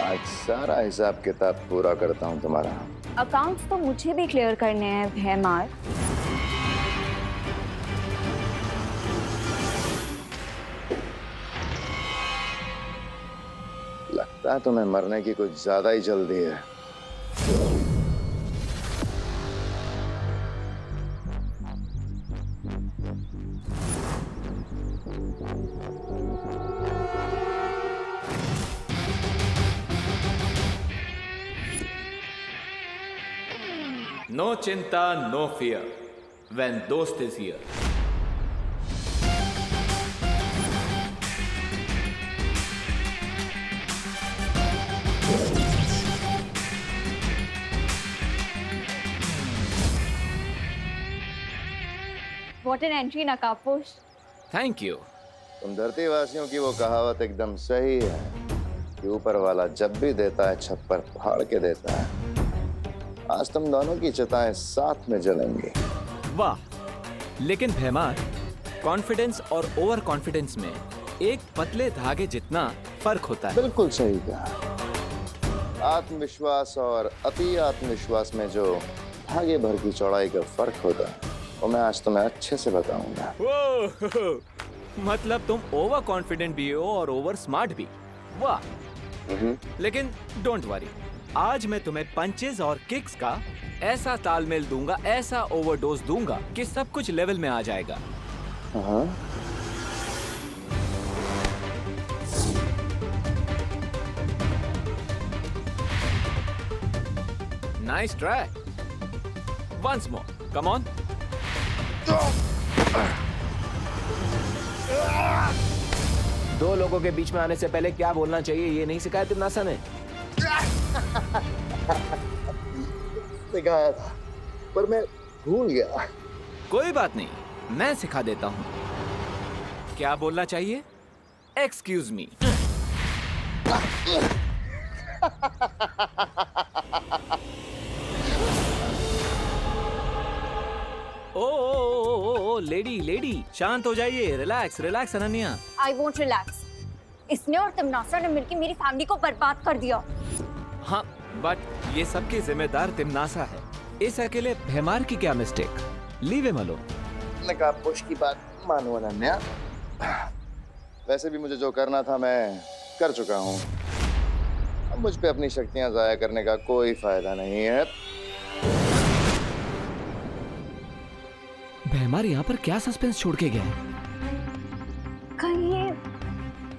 आज सारा हिसाब किताब पूरा करता हूँ तुम्हारा। अकाउंट्स तो मुझे भी क्लियर करने हैं भैमार। लगता है तुम्हें मरने की कुछ ज्यादा ही जल्दी है। No chinta, no fear when dost is here. What an entry, नकाबपोश। Thank you. तुम धरती वासियों की वो कहावत एकदम सही है कि ऊपर वाला जब भी देता है छप्पर फाड़ के देता है। आज तुम दोनों की चिताएं साथ में जलेंगी। वाह, लेकिन भैमार, कॉन्फिडेंस और ओवर कॉन्फिडेंस में एक पतले धागे जितना फर्क होता है। बिल्कुल सही कहा। आत्मविश्वास और अति आत्मविश्वास में जो धागे भर की चौड़ाई का फर्क होता है वो मैं आज तुम्हें अच्छे से बताऊंगा। मतलब तुम ओवर कॉन्फिडेंट भी हो और ओवर स्मार्ट भी। वाह। लेकिन डोंट वरी, आज मैं तुम्हें पंचेस और किक्स का ऐसा तालमेल दूंगा, ऐसा ओवरडोज दूंगा कि सब कुछ लेवल में आ जाएगा। हाँ। Nice try. Once more, come on. दो लोगों के बीच में आने से पहले क्या बोलना चाहिए ये नहीं सिखाया तिमनासा ने? सिखाया था पर मैं भूल गया। कोई बात नहीं, मैं सिखा देता हूँ। क्या बोलना चाहिए? Excuse me. ओ लेडी शांत हो जाइए। Relax relax Ananya. I won't relax। इसने और तिमनासा ने मिलकर मेरी फैमिली को बर्बाद कर दिया। हाँ, बट ये सबकी जिम्मेदार तिमनासा है। इस अकेले भैमार की क्या मिस्टेक? Leave him alone. नकाबपोश की बात मानो अनन्या। वैसे भी मुझे जो करना था मैं कर चुका हूँ। अब मुझ पे अपनी शक्तियां जाया करने का कोई फायदा नहीं है। भैमार यहाँ पर क्या सस्पेंस छोड़ के गए? कहीं ये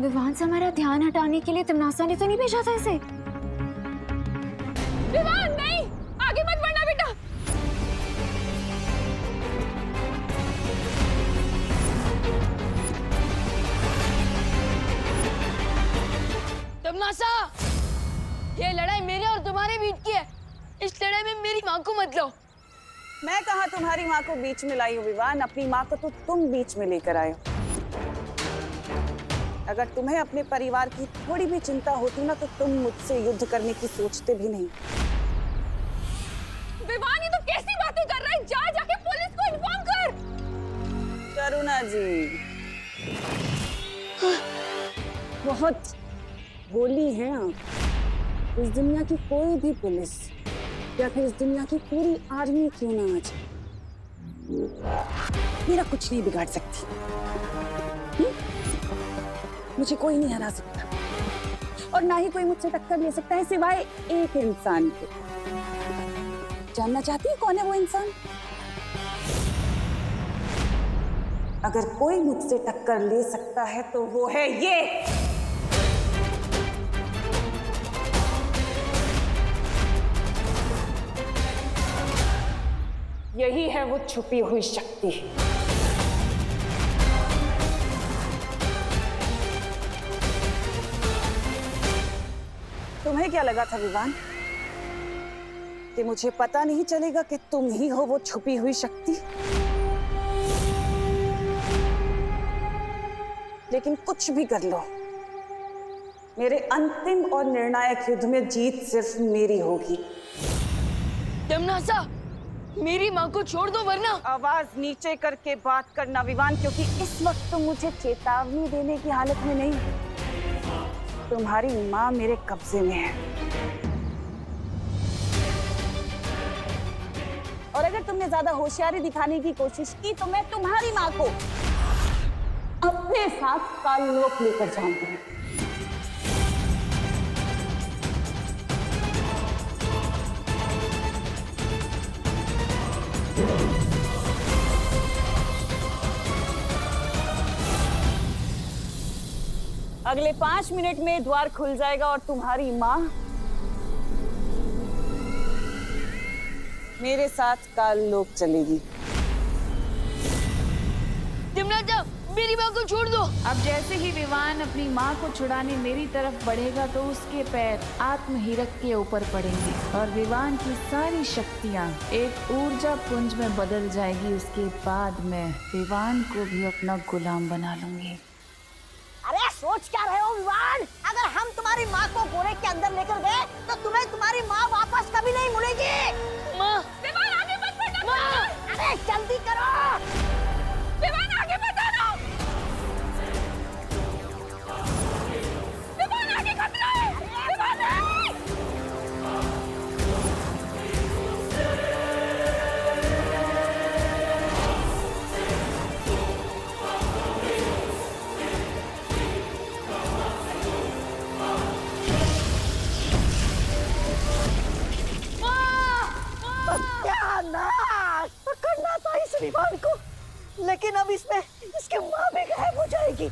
विवान से हमारा ध्यान हटाने के लिए तिमनासा ने तो नहीं भेजा था इसे? विवान नहीं, आगे मत बढ़ना बेटा। तिमनासा, ये लड़ाई मेरे और तुम्हारे बीच की है। इस लड़ाई में मेरी माँ को मत लो। मैं कहा तुम्हारी माँ को बीच में लाई हूँ विवान, अपनी माँ को तो तुम बीच में लेकर आए हो। अगर तुम्हें अपने परिवार की थोड़ी भी चिंता होती ना तो तुम मुझसे युद्ध करने की सोचते भी नहीं। विवान ये तो कैसी बातें कर रहा है? जा जाके पुलिस को इन्फॉर्म कर। करुणा जी बहुत बोली हैं आप। इस दुनिया की कोई भी पुलिस या फिर इस दुनिया की पूरी आर्मी क्यों ना आ जाए, मेरा कुछ नहीं बिगाड़ सकती। मुझे कोई नहीं हरा सकता और ना ही कोई मुझसे टक्कर ले सकता है सिवाय एक इंसान के। जानना चाहती है कौन है वो इंसान? अगर कोई मुझसे टक्कर ले सकता है तो वो है ये। यही है वो छुपी हुई शक्ति। तुम्हें क्या लगा था विवान कि मुझे पता नहीं चलेगा कि तुम ही हो वो छुपी हुई शक्ति? लेकिन कुछ भी कर लो, मेरे अंतिम और निर्णायक युद्ध में जीत सिर्फ मेरी होगी। तिमनासा, मेरी माँ को छोड़ दो वरना। आवाज नीचे करके बात करना विवान, क्योंकि इस वक्त तो मुझे चेतावनी देने की हालत में नहीं। तुम्हारी माँ मेरे कब्जे में है। और अगर तुमने ज्यादा होशियारी दिखाने की कोशिश की तो मैं तुम्हारी माँ को अपने साथ काललोक लेकर जाऊंगी। अगले 5 मिनट में द्वार खुल जाएगा और तुम्हारी माँ मेरे साथ काललोक चलेगी। तिमनाचा, मेरी माँ को छोड़ दो। अब जैसे ही विवान अपनी माँ को छुड़ाने मेरी तरफ बढ़ेगा तो उसके पैर आत्महीरक के ऊपर पड़ेंगे और विवान की सारी शक्तियाँ एक ऊर्जा पुंज में बदल जाएगी। उसके बाद मैं विवान को भी अपना गुलाम बना लूंगी। अरे सोच क्या रहे हो विवान? अगर हम तुम्हारी माँ को बोरे के अंदर लेकर गए तो तुम्हें तुम्हारी माँ वापस कभी नहीं मिलेगी। माँ, विवान आगे मत बढ़ो। माँ, अरे जल्दी करो। विवान आगे बढ़ो। विवान आगे खतरा है। विवान सत्यानाश! पकड़ना था इस विमान को, लेकिन अब इसमें इसकी माँ भी गायब हो जाएगी।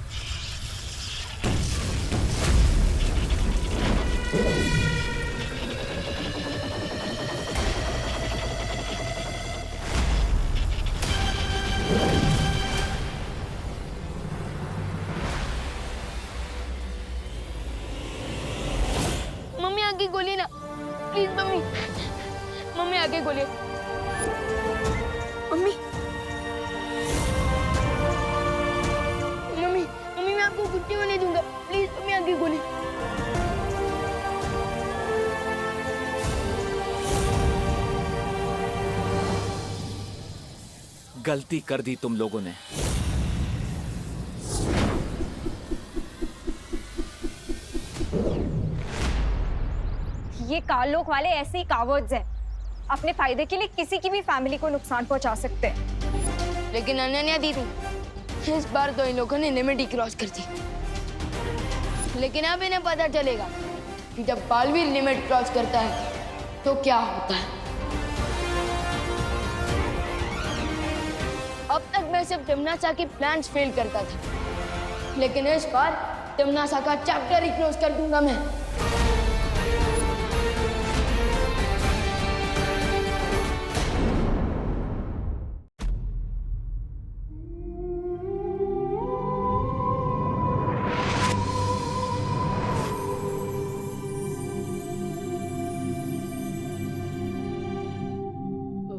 मम्मी आगे गोली ना, प्लीज मम्मी। मम्मी आगे गोली। मम्मी, मम्मी, मम्मी मैं आपको कुछ नहीं होने दूंगा। प्लीज मम्मी आगे गोली। गलती कर दी तुम लोगों ने। ये काललोक वाले ऐसे ही कावर्ड्स हैं। अपने फायदे के लिए किसी की भी फैमिली को नुकसान पहुंचा सकते हैं। लेकिन अनन्या दीदी, इस बार तो इन लोगों ने लिमिट ही क्रॉस कर दी। लेकिन अब इन्हें पता चलेगा कि जब बालवीर लिमिट क्रॉस करता है तो क्या होता है। अब तक मैं सिर्फ तिमनासा के प्लान्स फेल करता था, लेकिन इस बार तिमनासा का चैप्टर ही क्लोज कर दूंगा मैं।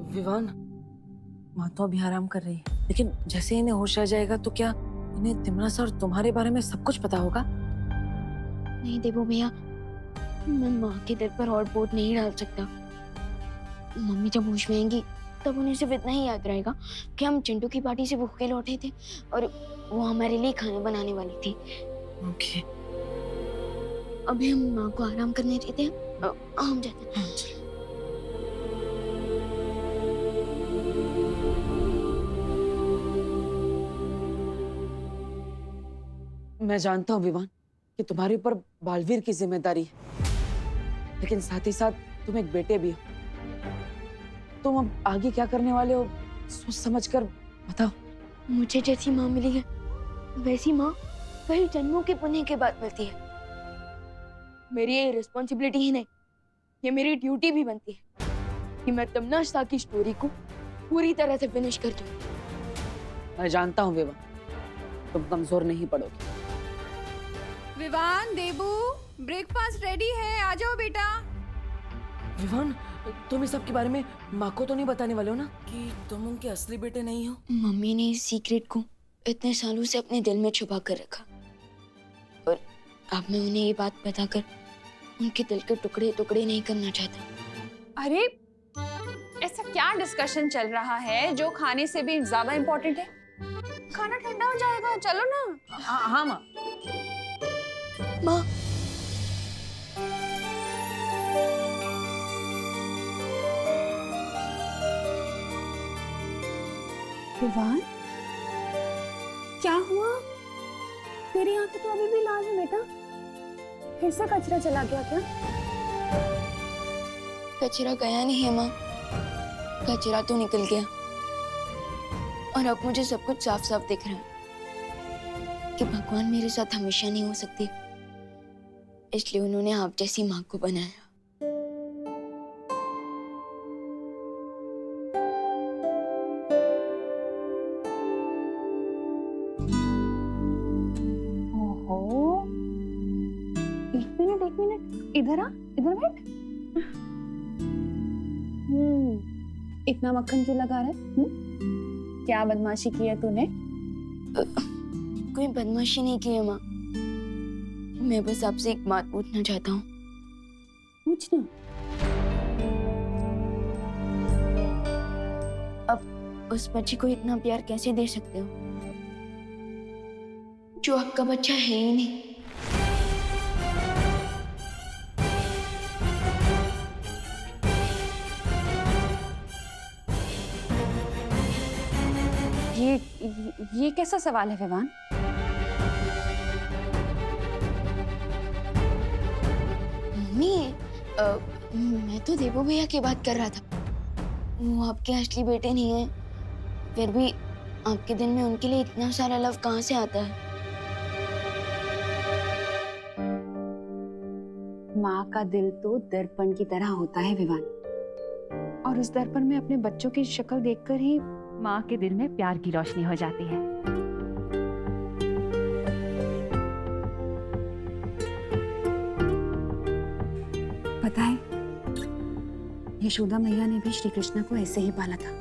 विवान, माँ तो अभी आराम कर रही है, लेकिन जैसे इन्हें होश आ जाएगा तो क्या इन्हें तिमनासा और तुम्हारे बारे में सब कुछ पता होगा? नहीं देवो भैया, मैं माँ के दिल पर और बोझ नहीं डाल सकता। मम्मी जब होश में आएंगी तब उन्हें सिर्फ इतना ही याद रहेगा कि हम चिंटू की पार्टी से भूखे लौटे थे और वो हमारे लिए खाना बनाने वाली थी। ओके। अभी हम माँ को आराम करने देते हैं। हम जाते हैं। मैं जानता हूँ विवान कि तुम्हारे ऊपर बालवीर की जिम्मेदारी है, लेकिन साथ ही साथ तुम एक बेटे भी हो। तुम अब आगे क्या करने वाले हो सोच समझ कर बताओ। मुझे जैसी माँ मिली है वैसी माँ कई जन्मों के पुण्य के बाद मिलती है। मेरी ये रिस्पॉन्सिबिलिटी ही नहीं, ये मेरी ड्यूटी भी बनती है कि मैं तिमनासा की स्टोरी को पूरी तरह से फिनिश कर दूं। मैं जानता हूँ विवान, तुम कमजोर नहीं पड़ोगे। विवान, देबू, ब्रेकफास्ट रेडी है, आ जाओ बेटा। विवान, तुम इस सब के बारे में माँ को तो नहीं बताने वाले हो ना कि तुम उनके असली बेटे नहीं हो? मम्मी ने इस सीक्रेट को इतने सालों से अपने दिल में छुपा कर रखा और अब मैं उन्हें ये बात बताकर उनके दिल के टुकड़े टुकड़े नहीं करना चाहता। अरे ऐसा क्या डिस्कशन चल रहा है जो खाने से भी ज्यादा इम्पोर्टेंट है? खाना ठंडा हो जाएगा, चलो ना। हाँ माँ। माँ, विवान, क्या हुआ? तेरी आंखें तो अभी भी लाल है बेटा। फिर से कचरा चला गया क्या? कचरा गया नहीं है माँ, कचरा तो निकल गया। और अब मुझे सब कुछ साफ साफ दिख रहा है कि भगवान मेरे साथ हमेशा नहीं हो सकती, इसलिए उन्होंने आप जैसी माँ को बनाया। ओहो, एक मिनट, इधर आ, इधर बैठ। इतना मक्खन क्यों लगा रहा है? क्या बदमाशी की है तूने? कोई बदमाशी नहीं की है माँ, मैं बस आपसे एक बात पूछना चाहता हूँ। पूछना। अब उस बच्ची को इतना प्यार कैसे दे सकते हो जो आपका बच्चा है ही नहीं? ये कैसा सवाल है विवान? मम्मी, मैं तो देवो भैया की बात कर रहा था। वो आपके असली बेटे नहीं है, फिर भी आपके दिल में उनके लिए इतना सारा लव कहाँ से आता है? माँ का दिल तो दर्पण की तरह होता है विवान, और उस दर्पण में अपने बच्चों की शक्ल देखकर ही माँ के दिल में प्यार की रोशनी हो जाती है। पता है, यशोदा मैया ने भी श्री कृष्ण को ऐसे ही पाला था।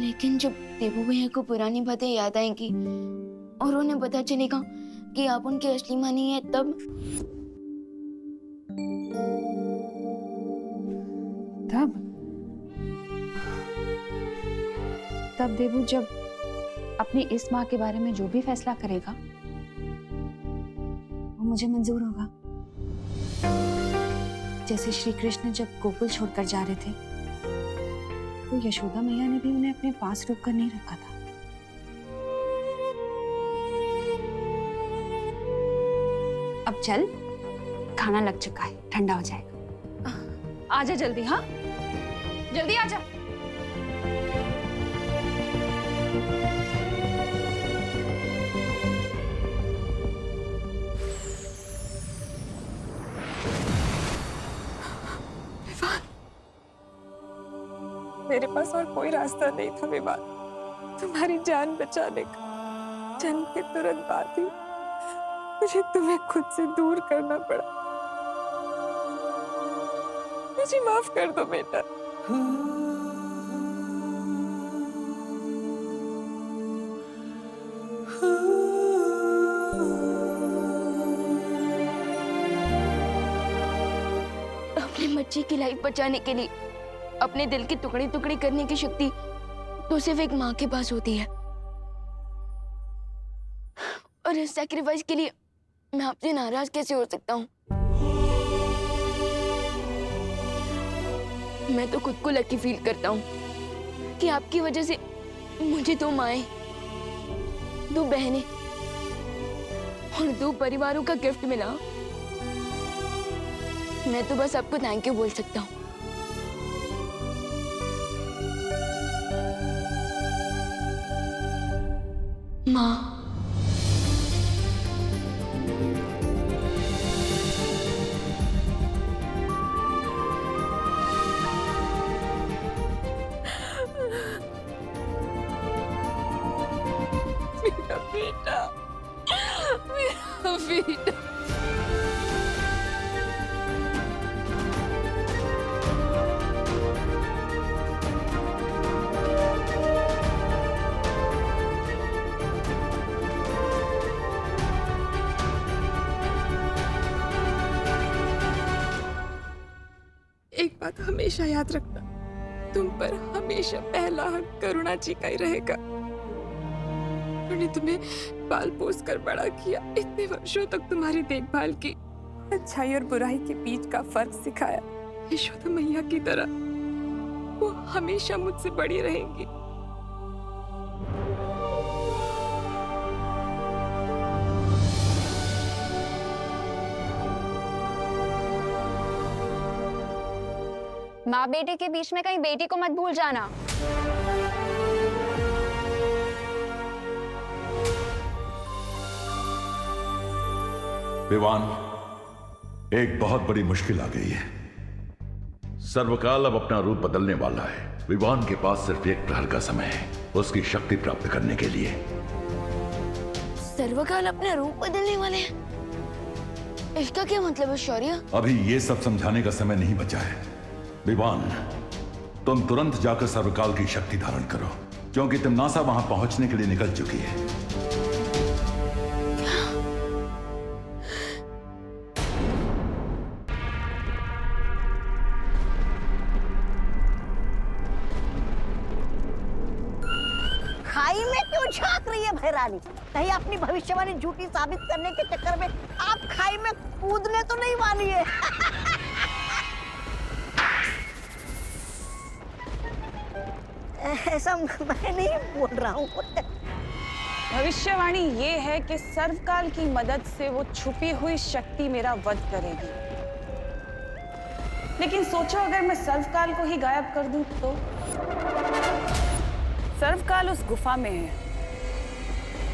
लेकिन जब देवो भैया को पुरानी बातें याद आएंगी और उन्हें पता चलेगा कि आप उनकी असली माँ नहीं है, तब देवू जब अपनी इस माँ के बारे में जो भी फैसला करेगा वो मुझे मंजूर होगा। जैसे श्री कृष्ण जब गोकुल छोड़कर जा रहे थे तो यशोदा मैया ने भी उन्हें अपने पास रोक कर नहीं रखा था। अब चल, खाना लग चुका है, ठंडा हो जाएगा। आजा जल्दी, हाँ जल्दी आजा। मेरे पास और कोई रास्ता नहीं था विवान, तुम्हारी जान बचाने का। जन्म के तुरंत बाद ही मुझे तुम्हें खुद से दूर करना पड़ा। मुझे माफ कर दो बेटा। अपने बच्चे की लाइफ बचाने के लिए अपने दिल की टुकड़ी टुकड़ी करने की शक्ति तो सिर्फ एक माँ के पास होती है, और इस सैक्रिफाइस के लिए मैं आपसे नाराज कैसे हो सकता हूँ? मैं तो खुद को लकी फील करता हूँ कि आपकी वजह से मुझे 2 माएं, 2 बहनें और 2 परिवारों का गिफ्ट मिला। मैं तो बस आपको थैंक यू बोल सकता हूँ। माँ, मेरा बेटा, मेरा बेटा। एक बात हमेशा याद रखना, तुम पर हमेशा पहला हक करुणा जी का ही रहेगा। उन्होंने तुम्हें पाल पोस कर बड़ा किया, इतने वर्षों तक तुम्हारी देखभाल की, अच्छाई और बुराई के बीच का फर्क सिखाया, यशोदा मैया की तरह। वो हमेशा मुझसे बड़ी रहेंगी। माँ बेटे के बीच में कहीं बेटी को मत भूल जाना। विवान, एक बहुत बड़ी मुश्किल आ गई है। सर्वकाल अब अपना रूप बदलने वाला है। विवान के पास सिर्फ एक प्रहर का समय है उसकी शक्ति प्राप्त करने के लिए। सर्वकाल अपना रूप बदलने वाले हैं? इसका क्या मतलब है शौर्य? अभी ये सब समझाने का समय नहीं बचा है। विवान, तुम तुरंत जाकर सर्वकाल की शक्ति धारण करो, क्योंकि तिम्नासा वहां पहुंचने के लिए निकल चुकी है। खाई में क्यों झांक रही है भैरानी? कहीं अपनी भविष्यवाणी झूठी साबित करने के चक्कर में आप खाई में कूदने तो नहीं वाली है? ऐसा मैं नहीं बोल रहा हूँ। भविष्यवाणी ये है कि सर्वकाल की मदद से वो छुपी हुई शक्ति मेरा वध करेगी। लेकिन सोचो अगर मैं सर्वकाल को ही गायब कर दूं तो? सर्वकाल उस गुफा में है,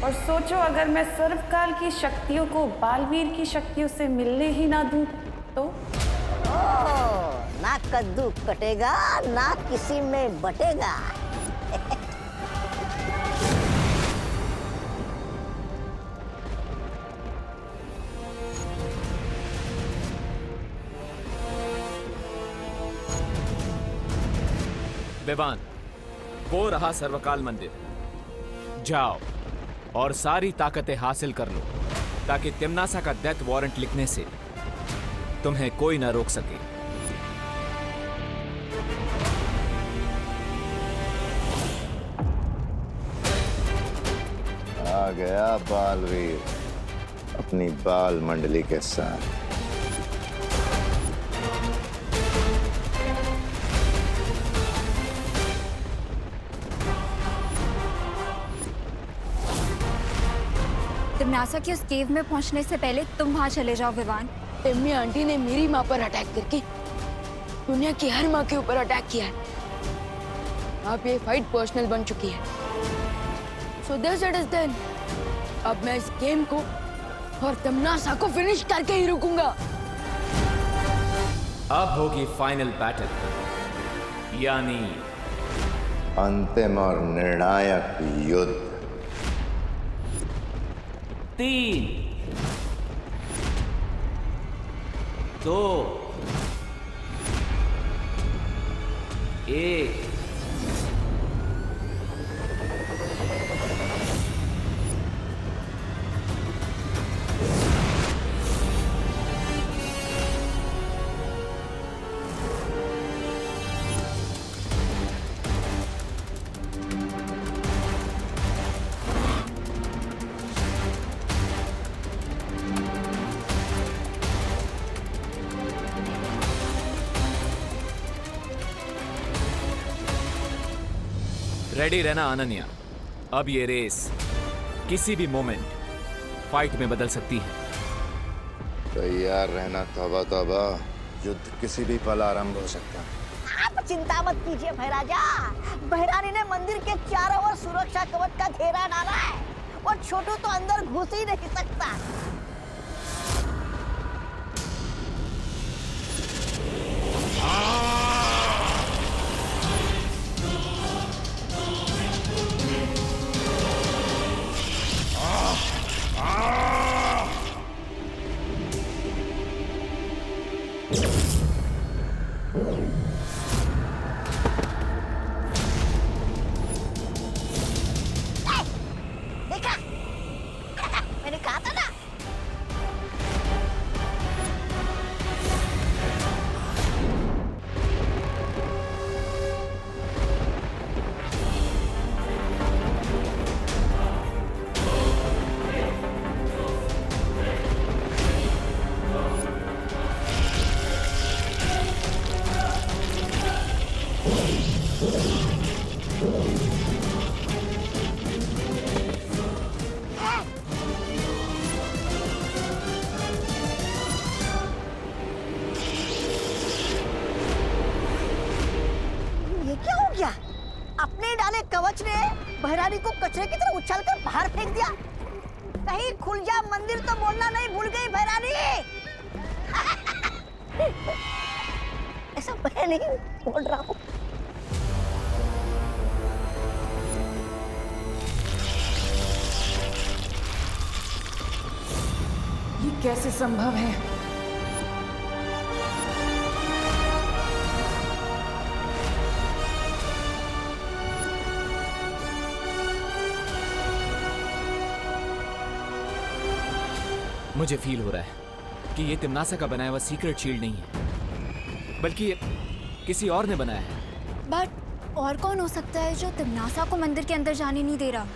और सोचो अगर मैं सर्वकाल की शक्तियों को बालवीर की शक्तियों से मिलने ही ना दूं तो? ना कद्दू कटेगा ना किसी में बटेगा। विवान, वो रहा सर्वकाल मंदिर। जाओ और सारी ताकतें हासिल कर लो ताकि तिम्नासा का डेथ वारंट लिखने से तुम्हें कोई ना रोक सके। आ गया बालवीर अपनी बाल मंडली के साथ। तिम्नासा की उस केव में पहुंचने से पहले तुम वहां चले जाओ विवान। एम्मी आंटी ने मेरी माँ पर अटैक करके दुनिया की हर माँ के ऊपर अटैक किया है। अब ये फाइट पर्सनल बन चुकी है। So this it is then. अब मैं इस गेम को और तिम्नासा को फिनिश करके ही रुकूंगा। अब होगी फाइनल बैटल, यानी अंतिम और निर्णायक युद्ध। 3, 2, 1। रेडी रहना अनन्या। अब ये रेस किसी भी मोमेंट फाइट में बदल सकती है। तैयार रहना तौबा तौबा, युद्ध किसी भी पल आरंभ हो सकता है। आप चिंता मत कीजिए भैराजा। भैरानी ने मंदिर के चारों ओर सुरक्षा कवच का घेरा डाला है और छोटू तो अंदर घुस ही नहीं सकता। देखा? मैंने कहा था ना। भैरानी को कचरे की तरह उछाल कर बाहर फेंक दिया। कहीं खुल जा मंदिर तो बोलना नहीं भूल गई भैरानी। ऐसा मैं नहीं बोल रहा हूँ। ये कैसे संभव है? मुझे फील हो रहा है कि ये तिमनासा का बनाया हुआ सीक्रेट शील्ड नहीं है, बल्कि ये किसी और ने बनाया है। बट और कौन हो सकता है जो तिमनासा को मंदिर के अंदर जाने नहीं दे रहा?